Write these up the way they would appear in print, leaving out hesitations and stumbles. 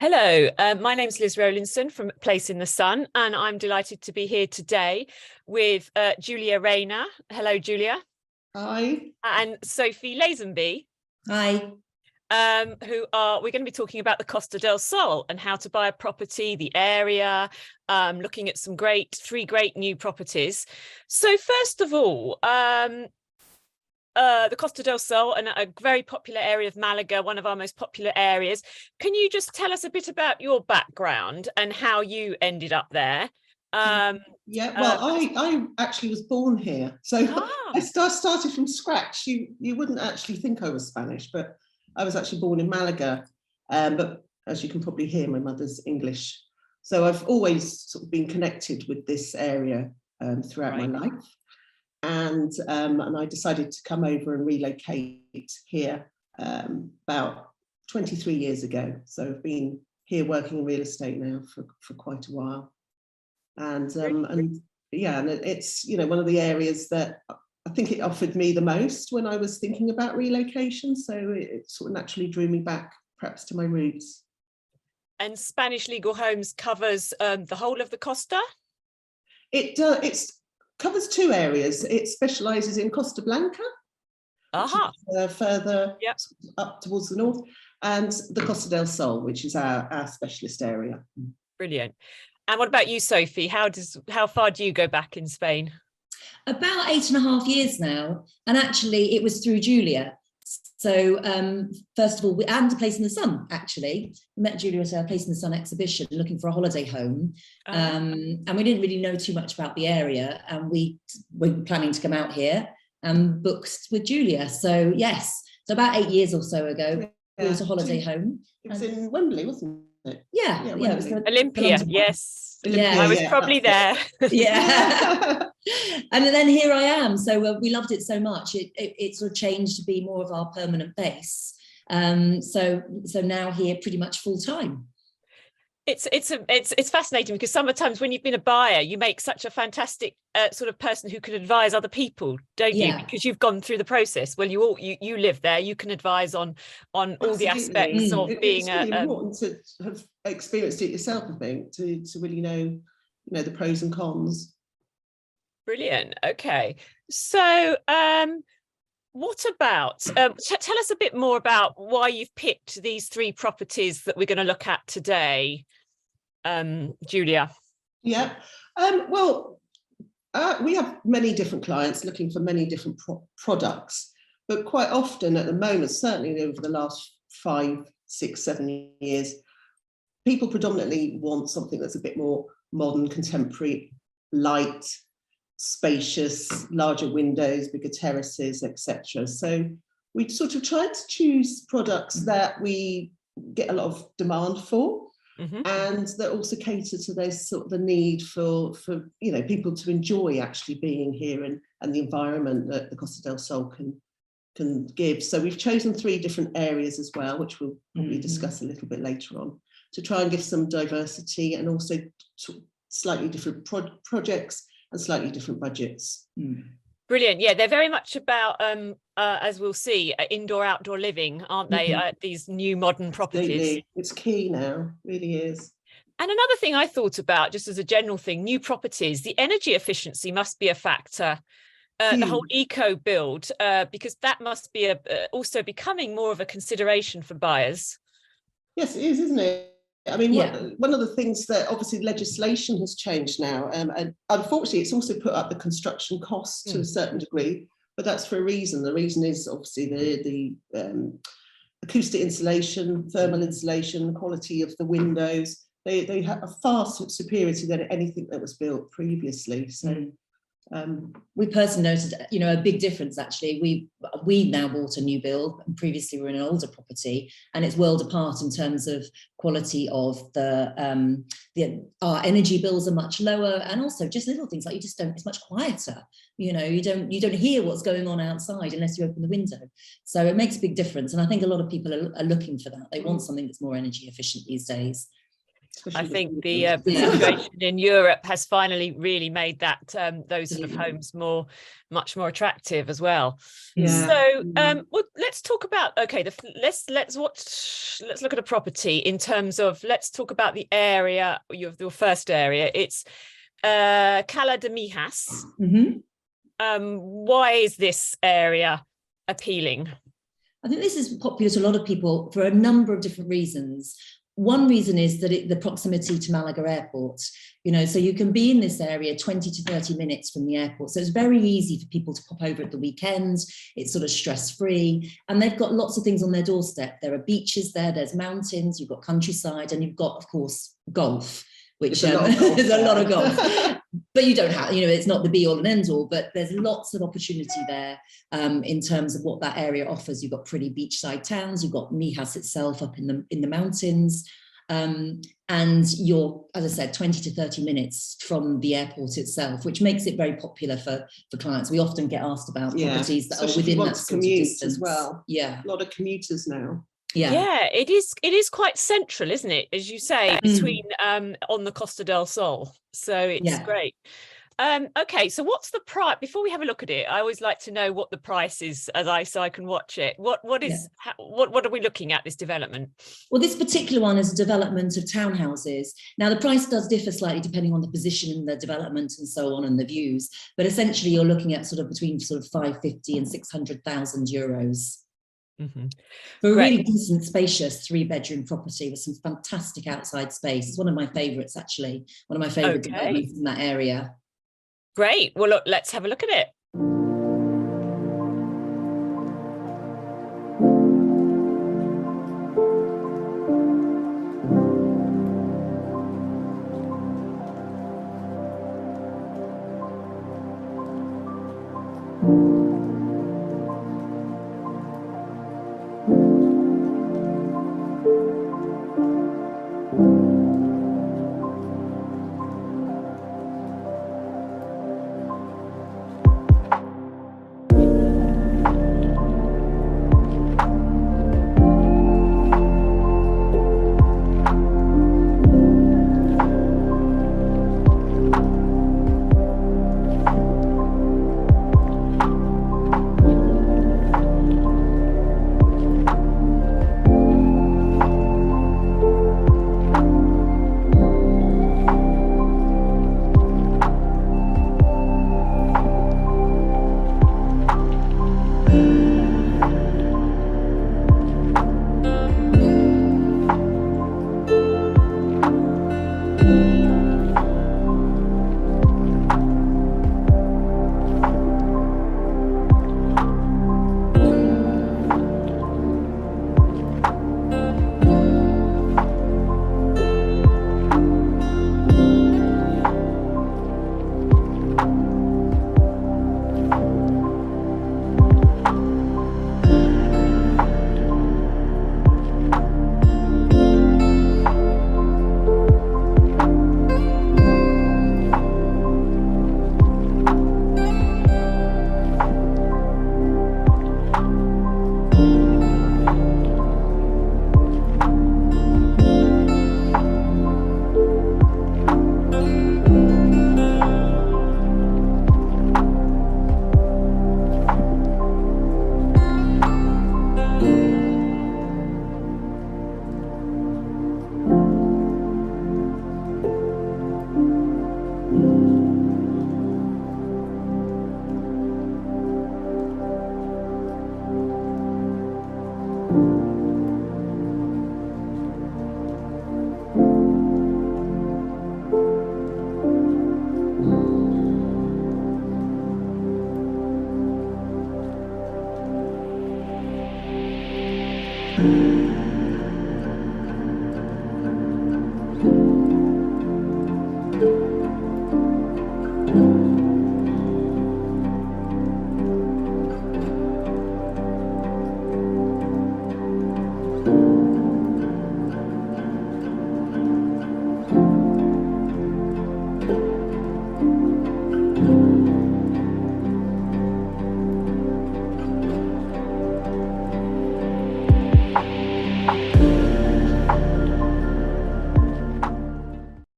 Hello, my name's Liz Rowlinson from Place in the Sun, and I'm delighted to be here today with Julia Reyna. Hello, Julia. Hi. And Sophie Lazenby. Hi. We're going to be talking about the Costa del Sol and how to buy a property, the area, looking at three great new properties. So first of all, the Costa del Sol, and a very popular area of Malaga, one of our most popular areas. Can you just tell us a bit about your background and how you ended up there? I actually was born here, so I started from scratch. You wouldn't actually think I was Spanish, but I was actually born in Malaga. But as you can probably hear, my mother's English. So I've always sort of been connected with this area throughout my life. And I decided to come over and relocate here about 23 years ago. So I've been here working in real estate now for quite a while. And it's one of the areas that I think it offered me the most when I was thinking about relocation. So it sort of naturally drew me back perhaps to my roots. And Spanish Legal Homes covers the whole of the Costa? It's covers two areas. It specialises in Costa Blanca, further up towards the north, and the Costa del Sol, which is our specialist area. Brilliant. And what about you, Sophie? How far do you go back in Spain? About 8.5 years now, and actually it was through Julia. So first of all, and a Place in the Sun, actually. We met Julia at a Place in the Sun exhibition looking for a holiday home. And we didn't really know too much about the area. And we were planning to come out here and booked with Julia. So yes, so about 8 years or so ago, it was a holiday home. It was in Wembley, wasn't it? Yeah, it was Olympia, yes. Olympia, I was probably there. Yeah. And then here I am. So we loved it so much. It sort of changed to be more of our permanent base. So now here pretty much full time. It's fascinating because sometimes when you've been a buyer, you make such a fantastic sort of person who can advise other people, don't you? Because you've gone through the process. Well, you live there. You can advise on all the aspects of being. It's really important to have experienced it yourself, I think, to really know the pros and cons. Brilliant. Okay, so what about tell us a bit more about why you've picked these three properties that we're going to look at today, Julia. Yeah, we have many different clients looking for many different products, but quite often at the moment, certainly over the last 5, 6, 7 years, people predominantly want something that's a bit more modern, contemporary, light, spacious, larger windows, bigger terraces, etc. So we sort of tried to choose products that we get a lot of demand for, and that also cater to this sort of the need for people to enjoy actually being here and the environment that the Costa del Sol can give. So we've chosen 3 different areas as well, which we'll probably discuss a little bit later on, to try and give some diversity and also slightly different projects and slightly different budgets. Brilliant. Yeah, they're very much about, as we'll see, indoor-outdoor living, aren't they? These new modern properties. Absolutely. It's key now, really is. And another thing I thought about, just as a general thing, new properties, the energy efficiency must be a factor. The whole eco build, because that must be also becoming more of a consideration for buyers. Yes, it is, isn't it? I mean, one of the things that obviously legislation has changed now, and unfortunately it's also put up the construction costs to a certain degree, but that's for a reason. The reason is obviously the acoustic insulation, thermal insulation, the quality of the windows. They have a far superiority than anything that was built previously. So we personally noted, a big difference actually. We now bought a new build, and previously we were in an older property, and it's world apart in terms of quality of our energy bills are much lower, and also just little things like it's much quieter. You don't hear what's going on outside unless you open the window. So it makes a big difference, and I think a lot of people are looking for that. They want something that's more energy efficient these days. I think the situation in Europe has finally really made that those sort of homes much more attractive as well. Yeah. So well, let's let's talk about, okay, let's look at a property in terms of, let's talk about the area, your first area. It's Cala de Mijas. Why is this area appealing? I think this is popular to a lot of people for a number of different reasons. One reason is that the proximity to Malaga Airport, so you can be in this area 20 to 30 minutes from the airport. So it's very easy for people to pop over at the weekends. It's sort of stress-free. And they've got lots of things on their doorstep. There are beaches there, there's mountains, you've got countryside, and you've got, of course, golf, which is a lot of golf. But you don't have, it's not the be all and end all, but there's lots of opportunity there in terms of what that area offers. You've got pretty beachside towns, you've got Mijas itself up in the mountains, and you're, as I said, 20 to 30 minutes from the airport itself, which makes it very popular for clients. We often get asked about properties that are within that sort of distance as well. Yeah, a lot of commuters now. Yeah, it is quite central, isn't it, as you say, between on the Costa del Sol, so it's great. Okay, so what's the price? Before we have a look at it, I always like to know what the price is, so I can watch it. What are we looking at, this development? Well, this particular one is a development of townhouses. Now, the price does differ slightly depending on the position in the development and so on, and the views, but essentially you're looking at between 550 and 600,000 euros. For a really decent, spacious 3-bedroom property with some fantastic outside space. It's one of my favourites, actually. One of my favourite developments in that area. Great. Well, look, let's have a look at it.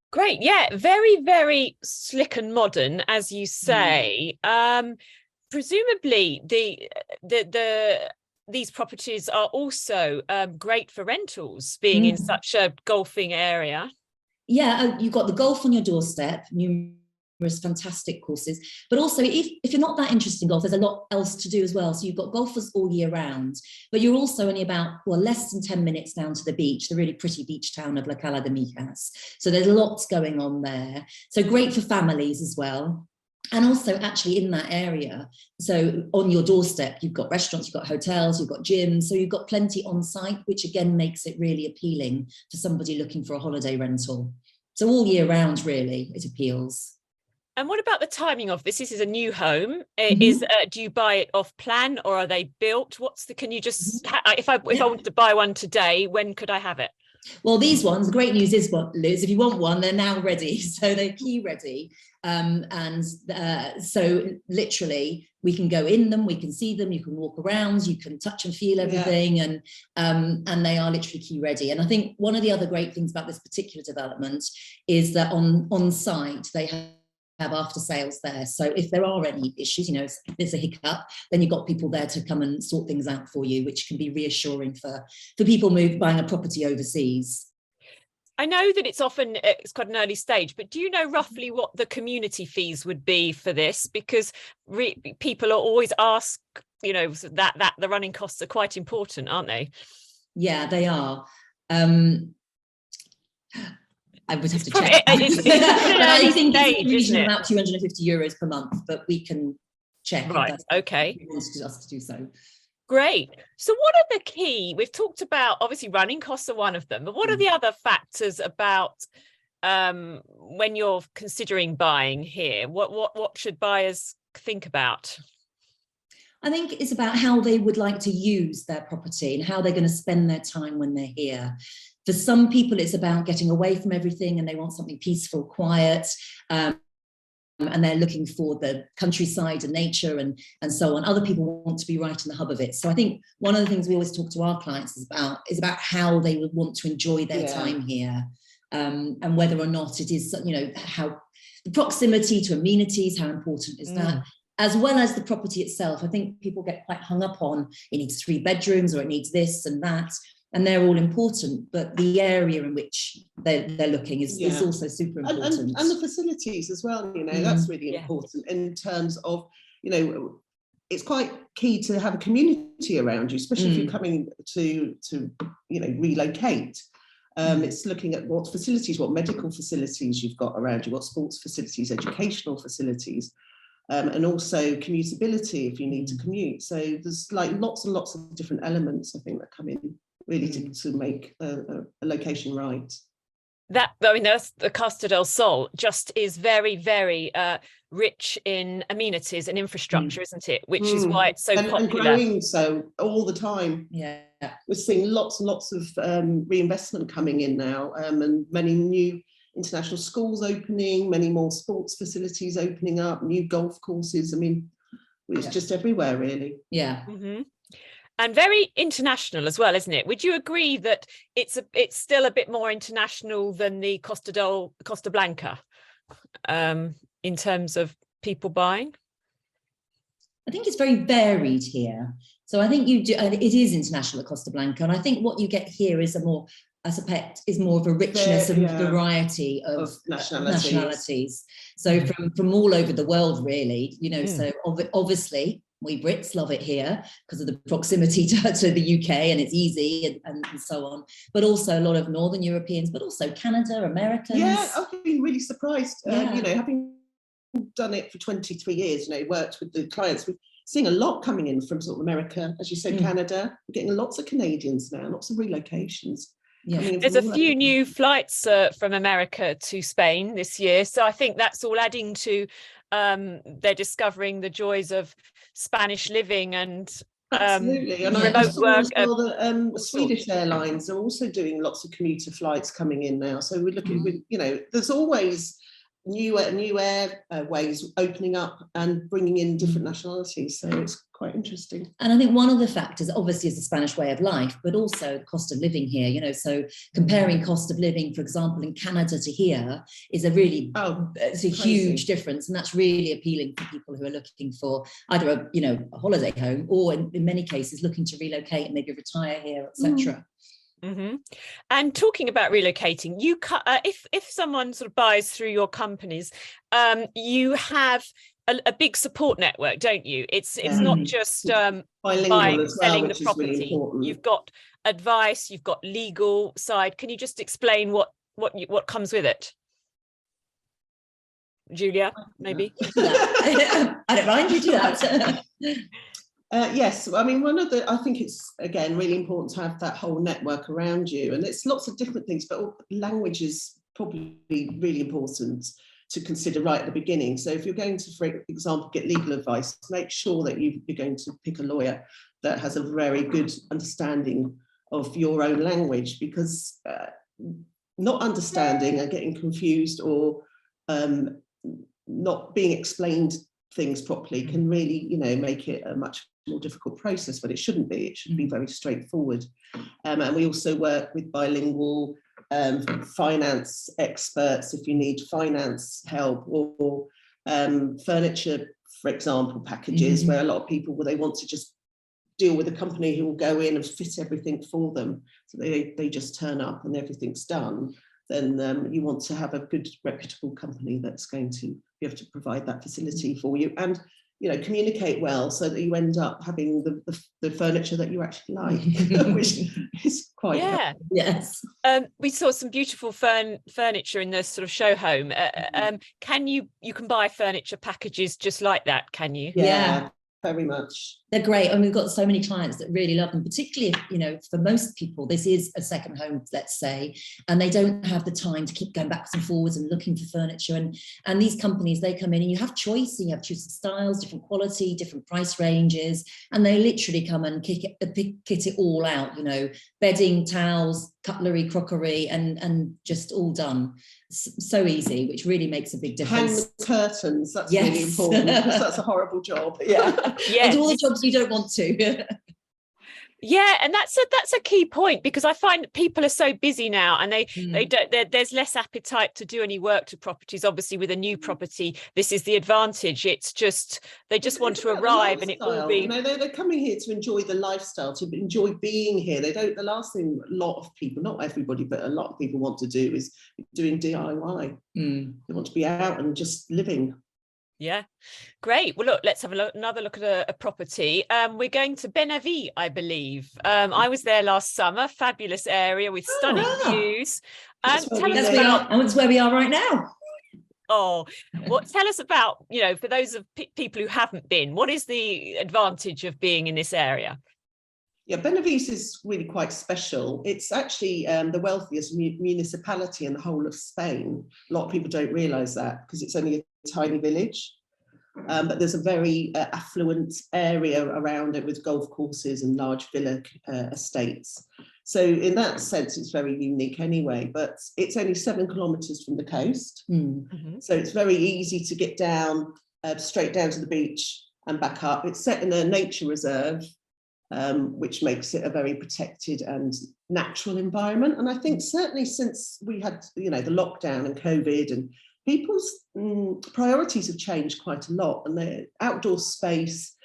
Great, yeah, very, very slick and modern, as you say. Presumably, the these properties are also great for rentals, being in such a golfing area. Yeah, you've got the golf on your doorstep, numerous fantastic courses, but also if you're not that interested in golf, there's a lot else to do as well. So you've got golfers all year round, but you're also only about, well, less than 10 minutes down to the beach, the really pretty beach town of Cala de Mijas. So there's lots going on there. So great for families as well. And also actually in that area, so on your doorstep, you've got restaurants, you've got hotels, you've got gyms, so you've got plenty on site, which again makes it really appealing for somebody looking for a holiday rental. So all year round, really, it appeals. And what about the timing of this? This is a new home. Do you buy it off plan, or are they built? Can you just, if I wanted to buy one today, when could I have it? Well, these ones, the great news is, Liz, if you want one, they're now ready. So they're key ready. So literally we can go in them, we can see them, you can walk around, you can touch and feel everything, and they are literally key ready. And I think one of the other great things about this particular development is that on site they have after sales there. So if there are any issues, if there's a hiccup, then you've got people there to come and sort things out for you, which can be reassuring for people buying a property overseas. I know that it's quite an early stage, but do you know roughly what the community fees would be for this? Because people are always ask, that the running costs are quite important, aren't they? Yeah, they are. I would have to check. I think it's about €250 per month, but we can check. Right. Okay. Us to do so. Great. So what are the key? We've talked about, obviously running costs are one of them, but what are the other factors about when you're considering buying here? What should buyers think about? I think it's about how they would like to use their property and how they're going to spend their time when they're here. For some people, it's about getting away from everything and they want something peaceful, quiet, and they're looking for the countryside and nature and so on. Other people want to be right in the hub of it. So I think one of the things we always talk to our clients is about how they would want to enjoy their time here, and whether or not it is, how the proximity to amenities, how important is that? As well as the property itself. I think people get quite hung up on it needs 3 bedrooms or it needs this and that, and they're all important, but the area in which they're looking is also super important. And the facilities as well, that's really important in terms of, it's quite key to have a community around you, especially if you're coming to relocate. It's looking at what facilities, what medical facilities you've got around you, what sports facilities, educational facilities. And also commutability if you need to commute. So there's lots and lots of different elements, I think, that come in really to make a location right. That's the Costa del Sol just is very, very rich in amenities and infrastructure, isn't it? Which is why it's so popular. And growing so all the time. Yeah. We're seeing lots and lots of reinvestment coming in now, and many new international schools opening, many more sports facilities opening up, new golf courses. I mean, it's just everywhere, really. Yeah. Mm-hmm. And very international as well, isn't it? Would you agree that it's still a bit more international than the Costa Blanca in terms of people buying? I think it's very varied here. So I think it is international at Costa Blanca, and I think what you get here is more of a richness and variety of nationalities. So from all over the world, really, so obviously we Brits love it here because of the proximity to the UK, and it's easy and so on, but also a lot of Northern Europeans, but also Canada, Americans. Yeah, I've been really surprised, having done it for 23 years, worked with the clients, we're seeing a lot coming in from sort of America, as you said, Canada. We're getting lots of Canadians now, lots of relocations. Yeah. There's a few new flights from America to Spain this year, so I think that's all adding to they're discovering the joys of Spanish living and absolutely. And remote work. The Swedish airlines are also doing lots of commuter flights coming in now, so we're looking with there's always new ways opening up and bringing in different nationalities. So it's quite interesting. And I think one of the factors obviously is the Spanish way of life, but also the cost of living here, you know, so comparing cost of living, for example, in Canada to here is a really, it's a huge difference. And that's really appealing for people who are looking for either a holiday home or in many cases looking to relocate and maybe retire here, etc. Mm-hmm. And talking about relocating, you if someone sort of buys through your companies, you have a big support network, don't you? It's not just buying, selling the property. Really, you've got advice, you've got legal side. Can you just explain what comes with it? Julia, maybe. I don't mind, you do that. Yes, I mean, I think it's, again, really important to have that whole network around you, and it's lots of different things, but language is probably really important to consider right at the beginning. So if you're going to, for example, get legal advice, make sure that you're going to pick a lawyer that has a very good understanding of your own language, because not understanding and getting confused or not being explained things properly can really, make it a much more difficult process, but it shouldn't be. It should be very straightforward. And we also work with bilingual finance experts if you need finance help, or furniture, for example, packages where a lot of people, they want to just deal with a company who will go in and fit everything for them. So they just turn up and everything's done. Then you want to have a good, reputable company that's going to be able to provide that facility for you, and communicate well so that you end up having the furniture that you actually like, which is quite helpful. Yes. We saw some beautiful furniture in the sort of show home. You can buy furniture packages just like that, can you? Yeah. Very much. They're great, and we've got so many clients that really love them, particularly if, for most people this is a second home, let's say, and they don't have the time to keep going backwards and forwards and looking for furniture, and these companies, they come in and you have choice, and you have choice of styles, different quality, different price ranges, and they literally come and kit it all out, bedding, towels, cutlery, crockery, and just all done. So easy, which really makes a big difference. Hang the curtains, that's really important, because that's a horrible job. And do all the jobs you don't want to. And that's a key point, because I find that people are so busy now, and there's less appetite to do any work to properties. Obviously, with a new property, this is the advantage. It's just they just want to arrive, and it will be. They're coming here to enjoy the lifestyle, to enjoy being here. They don't. The last thing a lot of people, not everybody, but a lot of people want to do is doing DIY. They want to be out and just living. Yeah, great. Well, look, let's have another look at a property. We're going to Benahavis, I believe. I was there last summer. Fabulous area with stunning views. Tell us about. And it's where we are right now. Tell us about, for those of people who haven't been, what is the advantage of being in this area? Yeah, Benahavis is really quite special. It's actually the wealthiest municipality in the whole of Spain. A lot of people don't realise that, because it's only a tiny village. But there's a very affluent area around it with golf courses and large villa estates. So in that sense, it's very unique anyway, but it's only 7 kilometres from the coast. So it's very easy to get down, straight down to the beach and back up. It's set in a nature reserve, which makes it a very protected and natural environment. And I think certainly since we had, the lockdown and COVID, and people's priorities have changed quite a lot, and their outdoor space,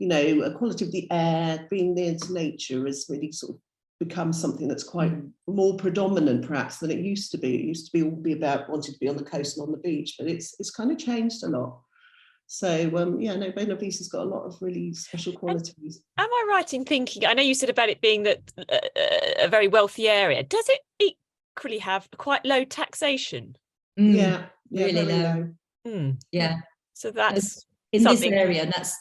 a quality of the air, being near to nature has really sort of become something that's quite more predominant perhaps than it used to be. It used to be all about wanting to be on the coast and on the beach, but it's kind of changed a lot. So, Benahavis has got a lot of really special qualities. Am I right in thinking, I know you said about it being that a very wealthy area, does it equally have quite low taxation? Yeah, really low. Yeah. So that's in something. This area, and that's,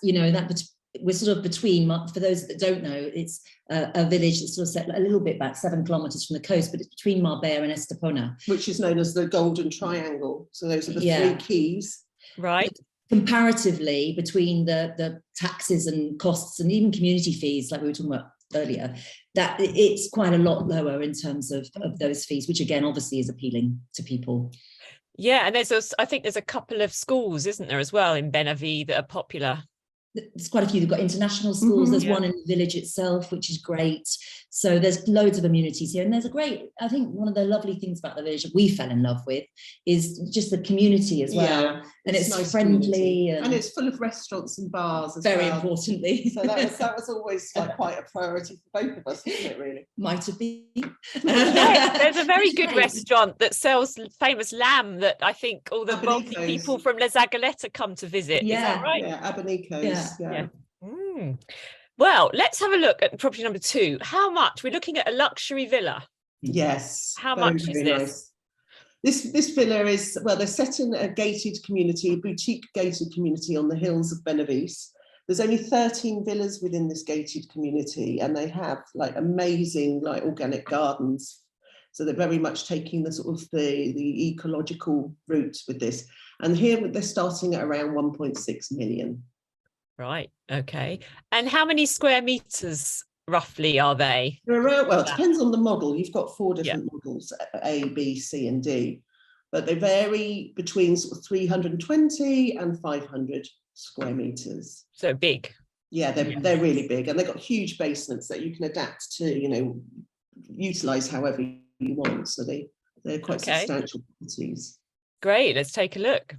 we're sort of between, for those that don't know, it's a village that's sort of set a little bit back, 7 kilometres from the coast, but it's between Marbella and Estepona. Which is known as the Golden Triangle. So those are the 3 keys. Right. Comparatively, between the taxes and costs and even community fees, like we were talking about earlier, that it's quite a lot lower in terms of those fees, which again obviously is appealing to people. Yeah, and I think there's a couple of schools, isn't there, as well in Benahavis that are popular. There's quite a few. They've got international schools. There's one in the village itself, which is great. So there's loads of amenities here. And there's I think one of the lovely things about the village that we fell in love with is just the community as well. Yeah, and it's nice friendly. And it's full of restaurants and bars as very well. importantly. So that was always like quite a priority for both of us, wasn't it, really? Might have been. Yeah, there's a very good restaurant that sells famous lamb that I think all the wealthy Abanicos. people from La Zagaleta come to visit. Yeah. Is that right? Yeah, Abanicos. Yeah. Well, let's have a look at property number 2. How much? We're looking at a luxury villa. Yes. How much is this? Nice. This villa is, well, they're set in a gated community, a boutique gated community on the hills of Benahavis. There's only 13 villas within this gated community, and they have like amazing like organic gardens. So they're very much taking the sort of the ecological route with this. And here they're starting at around 1.6 million. Right. Okay. And how many square meters roughly are they? They're around, well, it depends on the model. You've got 4 different models, A, B, C, and D, but they vary between sort of 320 and 500 square meters. So big. Yeah, they're really big, and they've got huge basements that you can adapt to, utilize however you want. So they're quite substantial properties. Great. Let's take a look.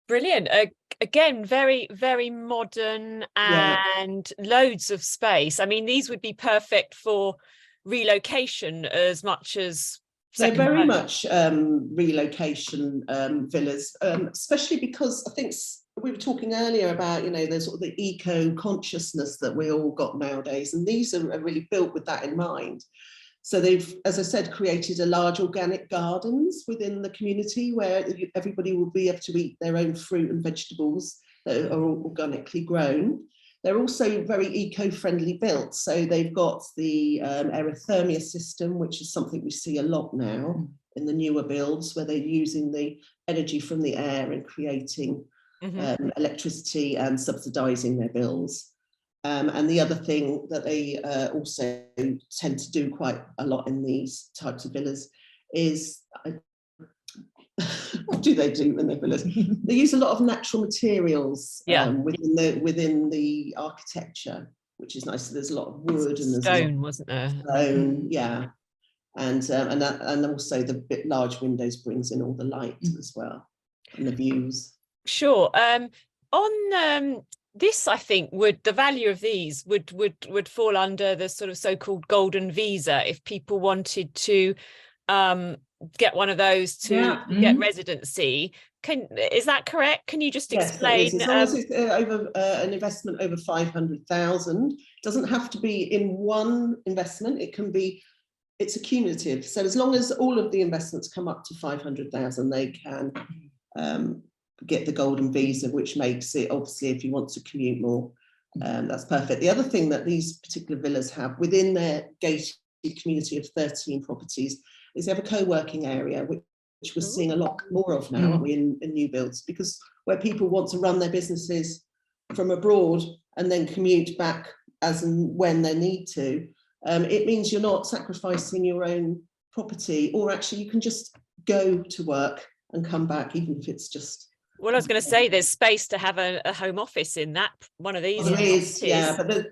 Brilliant. Again, very, very modern and loads of space. I mean, these would be perfect for relocation as much as they're very much relocation villas, especially because I think we were talking earlier about, there's sort of the eco consciousness that we all got nowadays, and these are really built with that in mind. So they've, as I said, created a large organic gardens within the community where everybody will be able to eat their own fruit and vegetables that are organically grown. They're also very eco-friendly built. So they've got the aerothermia system, which is something we see a lot now in the newer builds, where they're using the energy from the air and creating electricity and subsidising their bills. And the other thing that they also tend to do quite a lot in these types of villas is, what do they do in their villas? They use a lot of natural materials within the architecture, which is nice. So there's a lot of wood and there's stone, wasn't there? Stone, yeah. And also the large windows brings in all the light as well and the views. Sure. On this, I think the value of these would fall under the sort of so-called golden visa if people wanted to get one of those to get residency. Is that correct? Can you just explain? Yes, as long as it's over an investment over 500,000, it doesn't have to be in one investment. It's accumulative. So as long as all of the investments come up to 500,000, they can get the golden visa, which makes it, obviously, if you want to commute more, that's perfect. The other thing that these particular villas have within their gated community of 13 properties is they have a co-working area, which we're seeing a lot more of now, aren't we, in new builds, because where people want to run their businesses from abroad and then commute back as and when they need to, it means you're not sacrificing your own property, or actually you can just go to work and come back, even if it's just... Well, I was going to say there's space to have a home office in that one of these. There is, yeah, but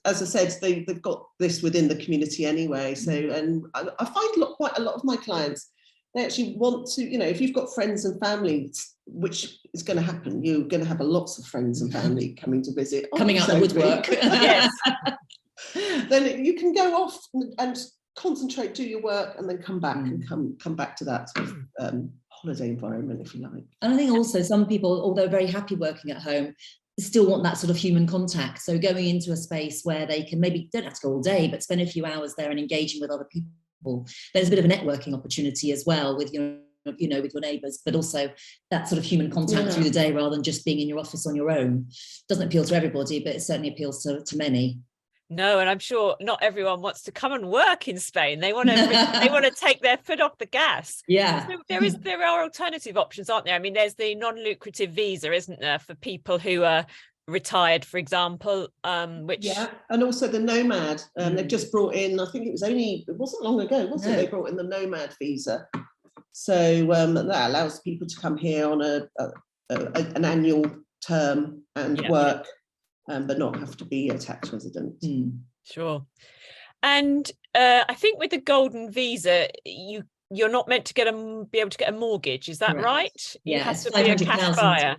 as I said, they've got this within the community anyway. So, and I find quite a lot of my clients, they actually want to, if you've got friends and family, which is going to happen, you're going to have lots of friends and family coming to visit. Coming out the woodwork. Yes. Then you can go off and concentrate, do your work, and then come back and come back to that sort of holiday environment, if you like. And I think also some people, although very happy working at home, still want that sort of human contact. So going into a space where they can don't have to go all day, but spend a few hours there and engaging with other people. There's a bit of a networking opportunity as well with with your neighbours, but also that sort of human contact through the day rather than just being in your office on your own. Doesn't appeal to everybody, but it certainly appeals to many. No, and I'm sure not everyone wants to come and work in Spain. They want to take their foot off the gas. Yeah. So there are alternative options, aren't there? I mean, there's the non-lucrative visa, isn't there, for people who are retired, for example, which... Yeah, and also the nomad. They've just brought in, I think it wasn't long ago, was it? They brought in the nomad visa. So that allows people to come here on an annual term and work. But not have to be a tax resident. Sure. And I think with the golden visa, you're not meant to be able to get a mortgage. Is that right? Yeah, you have to be a cash buyer.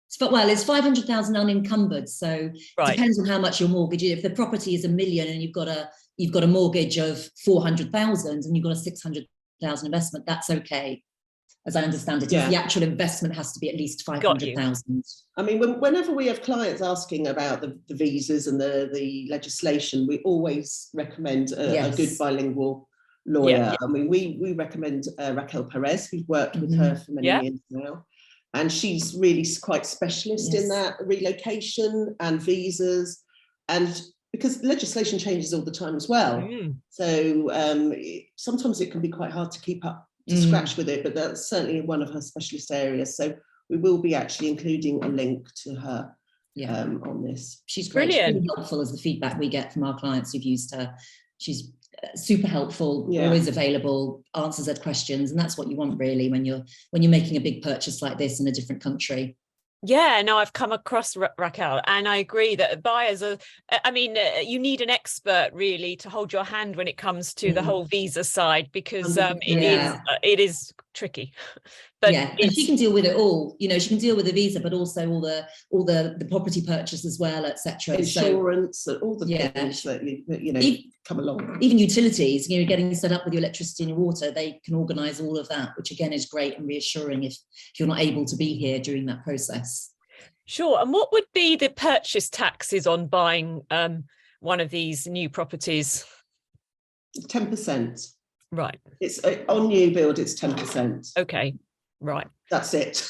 It's 500,000 unencumbered. So it depends on how much your mortgage is. If the property is $1 million and you've got a mortgage of 400,000 and you've got a 600,000 investment, that's okay. As I understand it, the actual investment has to be at least 500,000. I mean, whenever we have clients asking about the visas and the legislation, we always recommend a good bilingual lawyer. Yeah. I mean, we recommend Raquel Perez. We've worked with her for many years now, and she's really quite specialist in that relocation and visas, and because legislation changes all the time as well. So sometimes it can be quite hard to keep up to scratch with it, but that's certainly one of her specialist areas. So we will be actually including a link to her on this. She's great. Brilliant. She's really helpful as the feedback we get from our clients who've used her. She's super helpful, always available, answers their questions, and that's what you want really when you're making a big purchase like this in a different country. Yeah, no, I've come across Raquel, and I agree that buyers are, you need an expert really to hold your hand when it comes to the whole visa side, because it is tricky. But and she can deal with it all. She can deal with the visa, but also all the property purchase as well, etc. Insurance, all the things that come along. Even utilities, getting set up with your electricity and your water, they can organise all of that, which again is great and reassuring if you're not able to be here during that process. Sure. And what would be the purchase taxes on buying one of these new properties? 10%. Right. It's on new build, it's 10%. Okay. Right. That's it.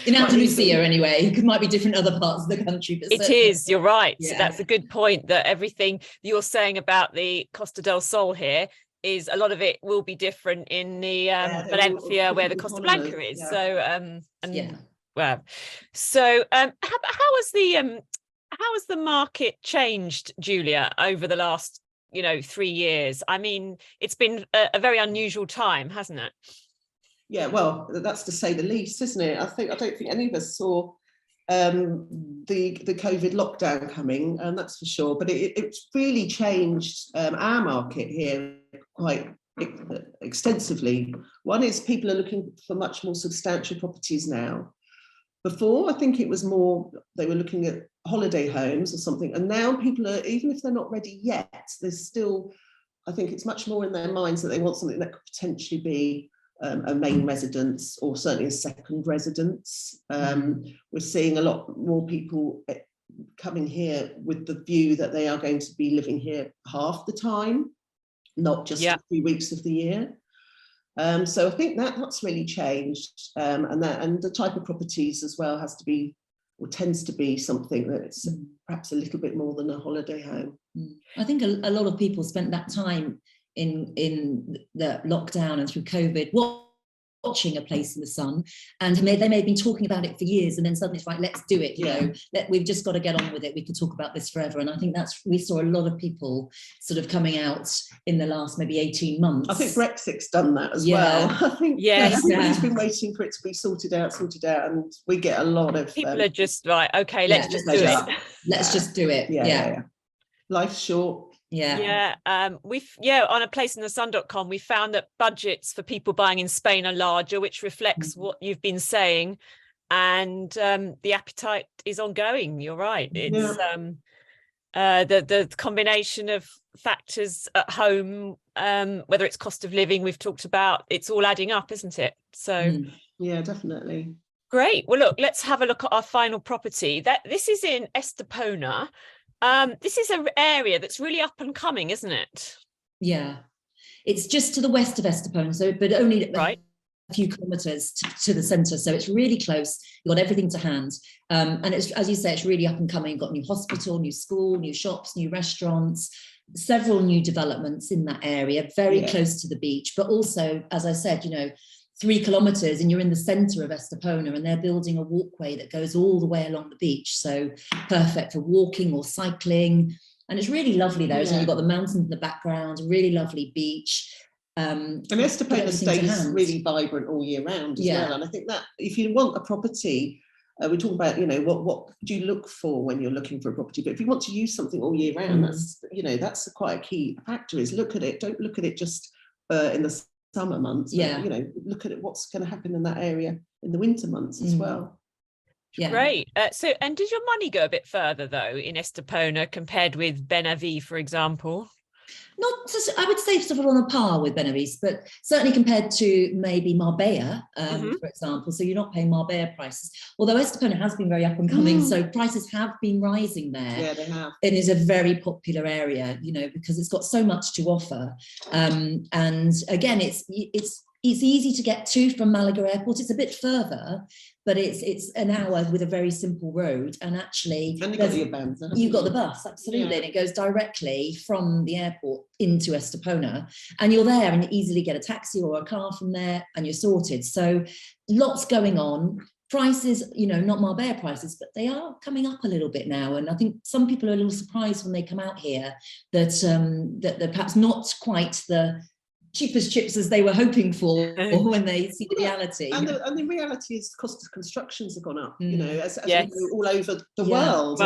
In Andalusia, anyway, it might be different other parts of the country. But it is, you're right. Yeah. So that's a good point, that everything you're saying about the Costa del Sol here is a lot of it will be different in the Valencia, where the Costa Blanca is. Yeah. So well, so how has the market changed, Julia, over the last 3 years? I mean, it's been a very unusual time, hasn't it? Yeah, well, that's to say the least, isn't it? I don't think any of us saw the COVID lockdown coming, and that's for sure. But it's really changed our market here quite extensively. One is people are looking for much more substantial properties now. Before, I think it was more, they were looking at holiday homes or something, and now people are, even if they're not ready yet, there's still, I think it's much more in their minds that they want something that could potentially be a main residence, or certainly a second residence. We're seeing a lot more people coming here with the view that they are going to be living here half the time, not just a few weeks of the year. So I think that's really changed, and the type of properties as well has to be, or tends to be, something that's perhaps a little bit more than a holiday home. I think a lot of people spent that time in the lockdown and through COVID watching A Place in the Sun, and they may have been talking about it for years, and then suddenly it's like, let's do it, we've just got to get on with it, we could talk about this forever. And I think we saw a lot of people sort of coming out in the last maybe 18 months. I think Brexit's done that as well. I think everybody's been waiting for it to be sorted out, and we get a lot of people are just right, okay, let's just do it. Let's just do it. Yeah. Life's short. We've on aplaceinthesun.com we found that budgets for people buying in Spain are larger, which reflects what you've been saying, and the appetite is ongoing. You're right. It's the combination of factors at home, whether it's cost of living we've talked about, it's all adding up, isn't it? So yeah, definitely. Great. Well, look, let's have a look at our final property. This is in Estepona. This is an area that's really up and coming, isn't it? Yeah, it's just to the west of Estepona, but only a few kilometres to the centre, so it's really close. You've got everything to hand, and it's, as you say, it's really up and coming. You've got a new hospital, new school, new shops, new restaurants, several new developments in that area, very close to the beach, but also, as I said, 3 kilometres and you're in the centre of Estepona, and they're building a walkway that goes all the way along the beach. So perfect for walking or cycling. And it's really lovely there. So you've got the mountains in the background, a really lovely beach. And Estepona stays really vibrant all year round as well. And I think that if you want a property, we talk about, what do you look for when you're looking for a property? But if you want to use something all year round, that's quite a key factor, is look at it. Don't look at it just in the summer months, look at it, what's going to happen in that area in the winter months as well. Great. And does your money go a bit further though in Estepona compared with Benahavis, for example? Not just, I would say sort of on a par with Benahavis, but certainly compared to maybe Marbella, for example. So you're not paying Marbella prices. Although Estepona has been very up and coming, so prices have been rising there. Yeah, they have. It is a very popular area, because it's got so much to offer. And again, it's easy to get to from Malaga Airport. It's a bit further, but it's an hour with a very simple road. And actually, and you've got the bus, absolutely. And it goes directly from the airport into Estepona, and you're there and you easily get a taxi or a car from there and you're sorted. So lots going on. Prices, not Marbella prices, but they are coming up a little bit now. And I think some people are a little surprised when they come out here that they're perhaps not quite the cheapest chips as they were hoping for when they see the reality. And the reality is the cost of constructions have gone up, as we go all over the world.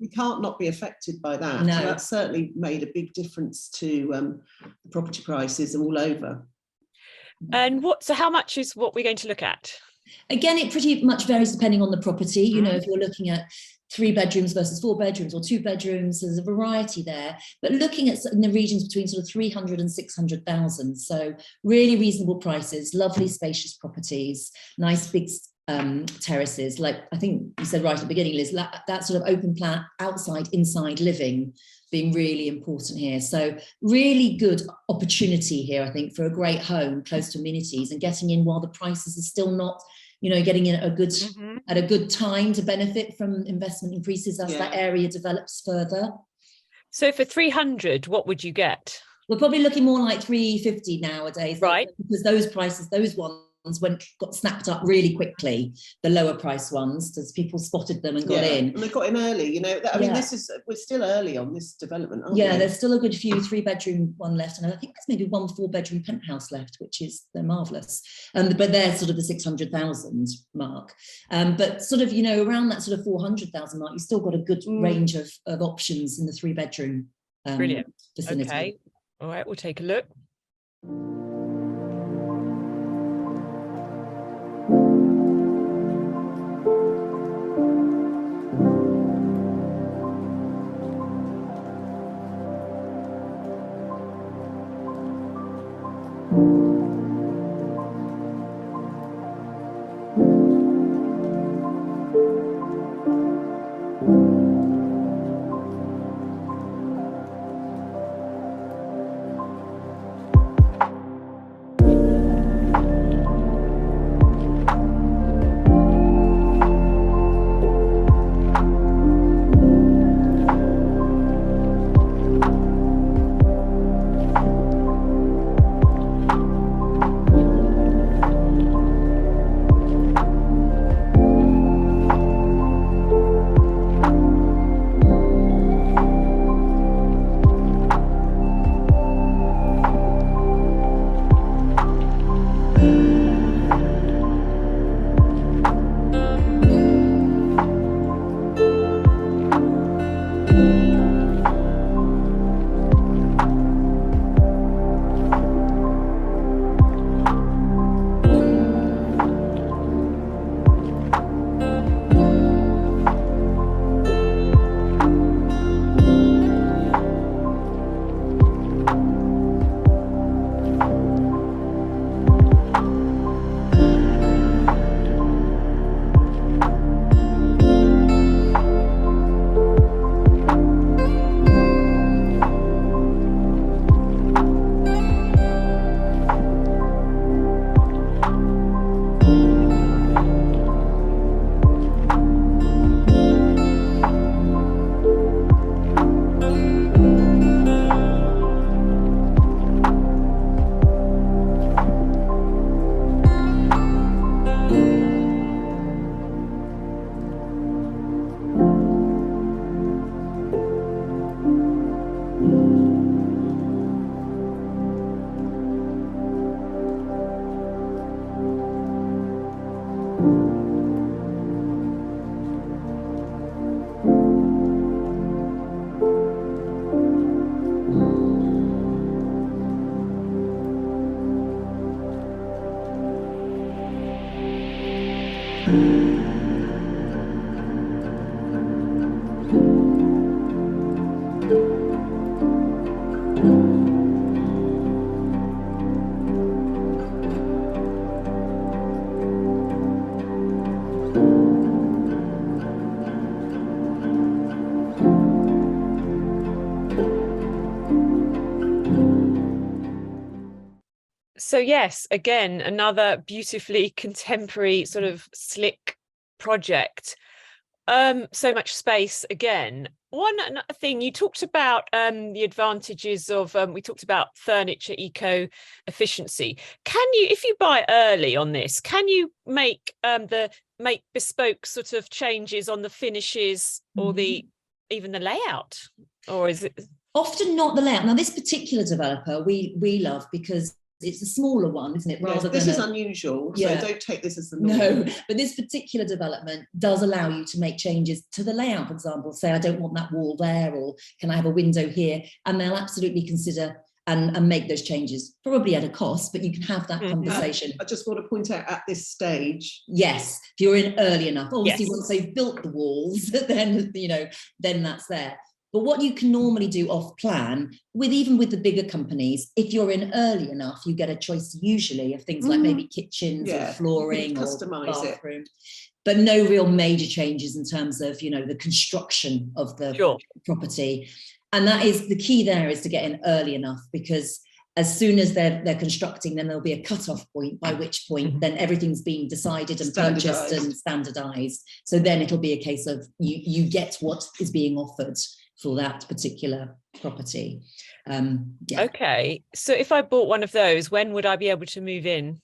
We can't not be affected by that. No. So that's certainly made a big difference to the property prices all over. And so how much is what we're going to look at? Again, it pretty much varies depending on the property. If you're looking at 3 bedrooms versus 4 bedrooms or 2 bedrooms, there's a variety there, but looking at in the regions between sort of 300 and 600,000. So really reasonable prices, lovely spacious properties, nice big terraces, like I think you said right at the beginning, Liz, that sort of open plan, outside, inside living being really important here. So really good opportunity here, I think, for a great home close to amenities and getting in while the prices are still not, getting in at a good time to benefit from investment increases as that area develops further. So for 300, what would you get? We're probably looking more like 350 nowadays, right? Because those prices, those ones got snapped up really quickly, the lower price ones, as people spotted them and got in. And they got in early, I mean, we're still early on this development, aren't we? There's still a good few 3-bedroom one left, and I think there's maybe 1 4-bedroom penthouse left, which is, they're marvellous. But they're sort of the 600,000 mark. But sort of, around that sort of 400,000 mark, you've still got a good range of options in the 3-bedroom Brilliant. vicinity. Okay, all right, we'll take a look. So yes, again, another beautifully contemporary sort of slick project. So much space again. One thing you talked about, the advantages of, we talked about furniture eco efficiency. Can you, if you buy early on this, can you make make bespoke sort of changes on the finishes or even the layout, or is it often not the layout? Now, this particular developer we love because it's a smaller one, isn't it? Rather this is unusual, so don't take this as the norm. No, but this particular development does allow you to make changes to the layout, for example. Say, I don't want that wall there, or can I have a window here? And they'll absolutely consider and make those changes, probably at a cost, but you can have that conversation. I just want to point out at this stage. Yes, if you're in early enough. Obviously, once they've built the walls, then, then that's there. But what you can normally do off plan, even with the bigger companies, if you're in early enough, you get a choice usually of things like maybe kitchens or flooring or bathroom, but no real major changes in terms of, the construction of the property. And that is the key there, is to get in early enough, because as soon as they're constructing, then there'll be a cut-off point, by which point then everything's been decided and purchased and standardized. So then it'll be a case of you get what is being offered for that particular property. Okay, so if I bought one of those, when would I be able to move in?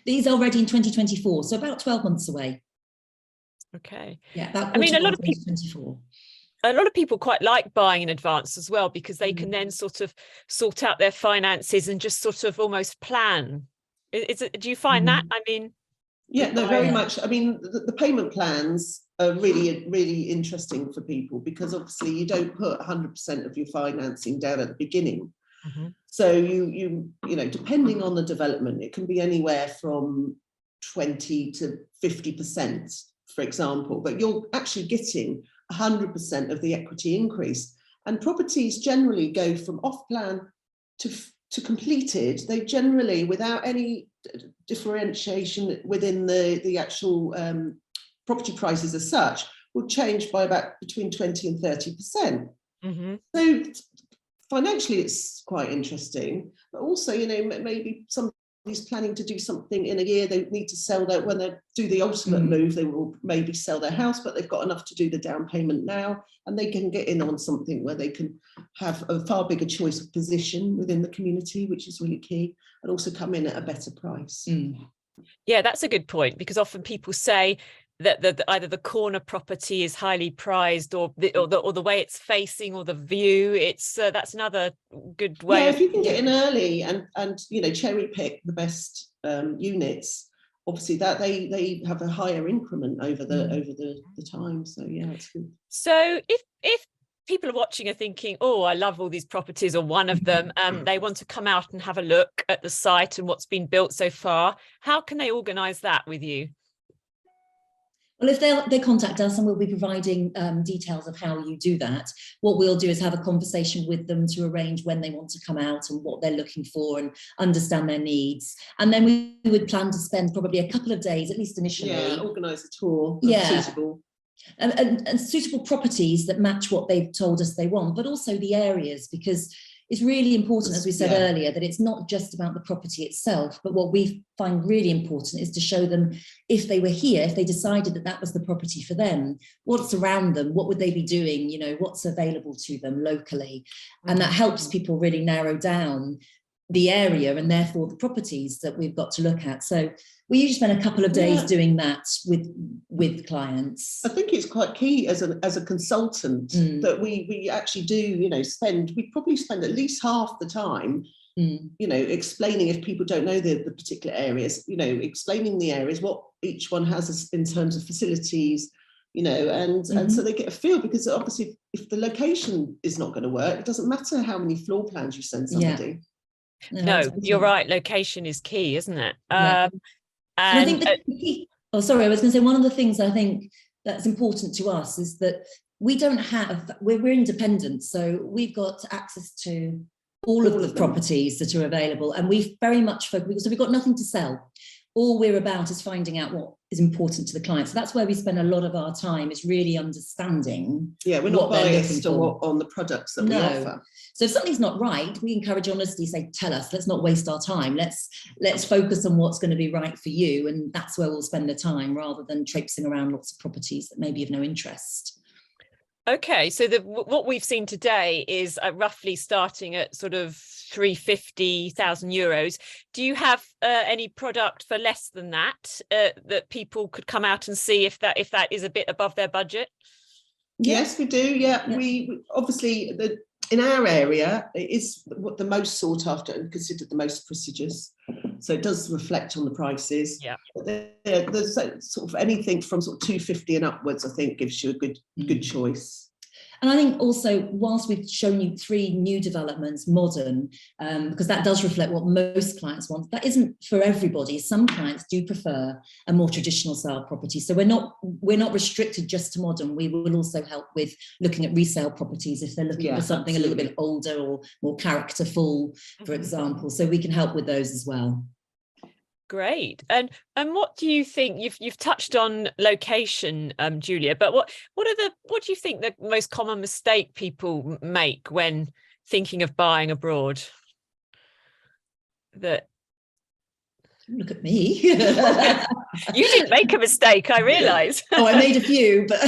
These are ready in 2024, so about 12 months away. Okay. Yeah, about a lot of people 2024. A lot of people quite like buying in advance as well, because they can then sort of sort out their finances and just sort of almost plan. Do you find that? I mean, yeah, no, very much. I mean, the payment plans are really, really interesting for people, because obviously you don't put 100% of your financing down at the beginning. So you depending on the development, it can be anywhere from 20 to 50%, for example, but you're actually getting 100% of the equity increase. And properties generally go from off plan to completed. They generally, without any differentiation within the actual property prices as such, will change by about between 20 and 30%. So financially, it's quite interesting, but also, maybe somebody's planning to do something in a year. They need to sell when they do the ultimate move, they will maybe sell their house, but they've got enough to do the down payment now, and they can get in on something where they can have a far bigger choice of position within the community, which is really key, and also come in at a better price. Yeah, that's a good point, because often people say that either the corner property is highly prized, or the way it's facing, or the view. It's that's another good way. Yeah, if you can get in early and cherry pick the best units, obviously that they have a higher increment over the time. So yeah, it's good. So if people are watching are thinking, oh, I love all these properties, or one of them, they want to come out and have a look at the site and what's been built so far, how can they organise that with you? Well, if they contact us, and we'll be providing details of how you do that, what we'll do is have a conversation with them to arrange when they want to come out and what they're looking for, and understand their needs. And then we would plan to spend probably a couple of days, at least initially. Yeah, organise a tour. Suitable. And suitable properties that match what they've told us they want, but also the areas, because it's really important, as we said earlier, that it's not just about the property itself, but what we find really important is to show them, if they were here, if they decided that was the property for them, what's around them, what would they be doing, what's available to them locally. And that helps people really narrow down the area and therefore the properties that we've got to look at. So we usually spend a couple of days doing that with clients. I think it's quite key as a consultant that we actually do, we probably spend at least half the time, explaining, if people don't know the particular areas, explaining the areas, what each one has in terms of facilities, and so they get a feel, because obviously if the location is not going to work, it doesn't matter how many floor plans you send somebody. No, you're right. Location is key, isn't it? And I think I was going to say, one of the things I think that's important to us is that we're independent, so we've got access to all of the properties that are available, and we've very much focused, so we've got nothing to sell. All we're about is finding out what is important to the client. So that's where we spend a lot of our time, is really understanding. Yeah, we're not biased on the products that we offer. So if something's not right, we encourage honesty, say, tell us, let's not waste our time. Let's focus on what's going to be right for you. And that's where we'll spend the time, rather than traipsing around lots of properties that may be of no interest. Okay, so what we've seen today is roughly starting at sort of 350,000 euros. Do you have any product for less than that that people could come out and see if that is a bit above their budget? Yes, we do. Yeah. We obviously, in our area, it is the most sought after and considered the most prestigious. So it does reflect on the prices. Yeah. There's sort of anything from sort of 250 and upwards, I think, gives you a good choice. And I think also, whilst we've shown you 3 new developments, modern, because that does reflect what most clients want, that isn't for everybody. Some clients do prefer a more traditional style property. So we're not restricted just to modern. We will also help with looking at resale properties if they're looking for something a little bit older or more characterful, for example. So we can help with those as well. Great. And what do you think, you've touched on location, Julia, but what do you think the most common mistake people make when thinking of buying abroad? That look at me. You didn't make a mistake, I realise. Oh, I made a few, but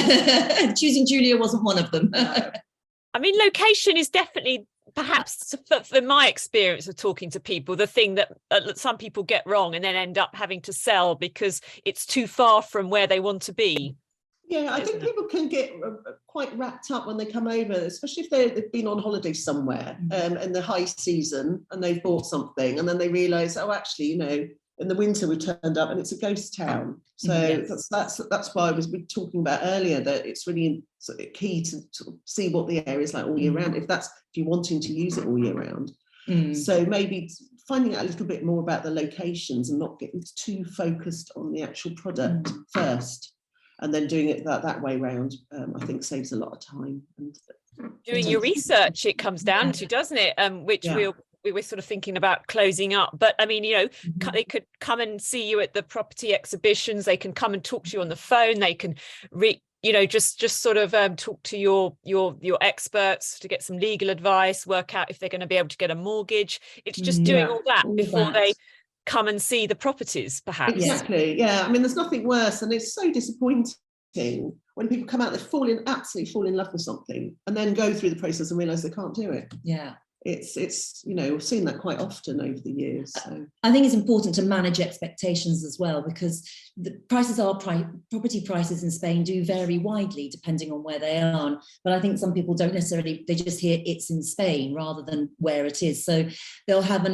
choosing Julia wasn't one of them. I mean, location is definitely, perhaps for my experience of talking to people, the thing that some people get wrong and then end up having to sell because it's too far from where they want to be. Yeah, I think people can get quite wrapped up when they come over, especially if they've been on holiday somewhere in the high season and they've bought something and then they realise, oh, actually, you know, in the winter we turned up and it's a ghost town. So that's why I was talking about earlier, that it's really key to sort of see what the area is like all year round, if you're wanting to use it all year round. So maybe finding out a little bit more about the locations and not getting too focused on the actual product first, and then doing it that way round, I think saves a lot of time. And doing your research, it comes down to, doesn't it? Which we were sort of thinking about closing up, but I mean, you know, they could come and see you at the property exhibitions, they can come and talk to you on the phone, they can just sort of talk to your experts to get some legal advice, work out if they're going to be able to get a mortgage. It's just doing all that before they come and see the properties, perhaps. Exactly. Yeah, I mean, there's nothing worse, and it's so disappointing when people come out, they absolutely fall in love with something and then go through the process and realise they can't do it. Yeah. It's you know, we've seen that quite often over the years. So I think it's important to manage expectations as well, because the property prices in Spain do vary widely depending on where they are. But I think some people don't necessarily, they just hear it's in Spain rather than where it is. So they'll have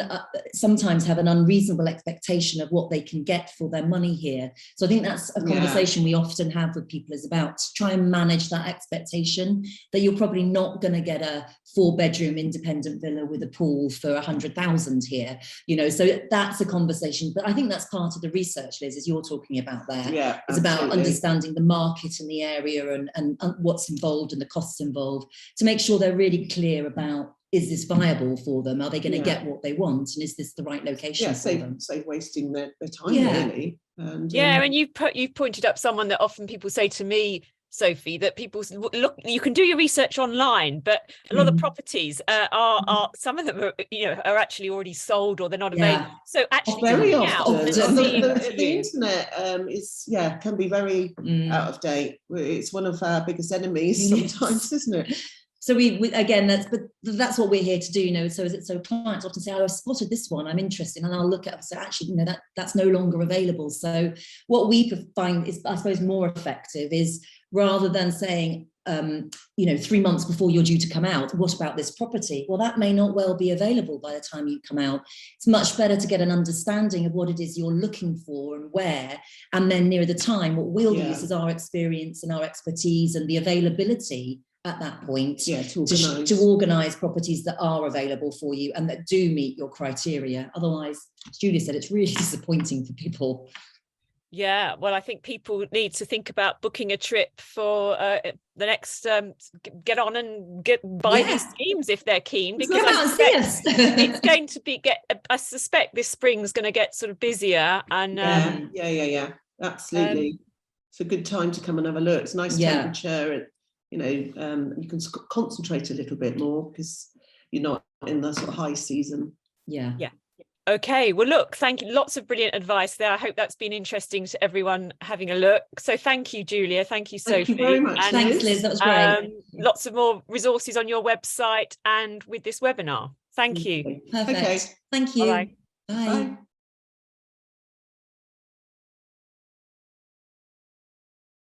sometimes have an unreasonable expectation of what they can get for their money here. So I think that's a conversation we often have with people, is about to try and manage that expectation that you're probably not going to get a 4-bedroom independent villa with a pool for 100,000 here, you know. So that's a conversation, but I think that's part of the research, Liz, as you're talking about there. Yeah, it's about understanding the market and the area and what's involved and the costs involved, to make sure they're really clear about, is this viable for them? Are they going to get what they want? And is this the right location for them? Save wasting their time, really. And, and you've pointed up someone that often people say to me, Sophie, that people look, you can do your research online, but a lot of properties are some of them are actually already sold, or they're not available. So actually very often the internet can be very out of date. It's one of our biggest enemies sometimes, isn't it? So we again, that's what we're here to do, you know. So clients often say, "Oh, I've spotted this one, I'm interested," and I'll look at it and say, "Actually, you know, that's no longer available." So what we find is, I suppose, more effective is, rather than saying, 3 months before you're due to come out, what about this property? Well, that may not well be available by the time you come out. It's much better to get an understanding of what it is you're looking for and where, and then near the time, what we'll use is our experience and our expertise and the availability at that point to organise properties that are available for you and that do meet your criteria. Otherwise, as Julia said, it's really disappointing for people. Yeah, well, I think people need to think about booking a trip for the next, get on and buy these schemes if they're keen, because it's going to I suspect this spring's going to get sort of busier. And absolutely. It's a good time to come and have a look. It's a nice temperature. You can concentrate a little bit more because you're not in the sort of high season. Yeah. Okay, well, look, thank you. Lots of brilliant advice there. I hope that's been interesting to everyone having a look. So thank you, Julia. Thank you, Sophie. Thank you very much. And, thanks, Liz. That was great. Lots of more resources on your website and with this webinar. Thank you. Perfect. Okay. Thank you. Bye. Bye.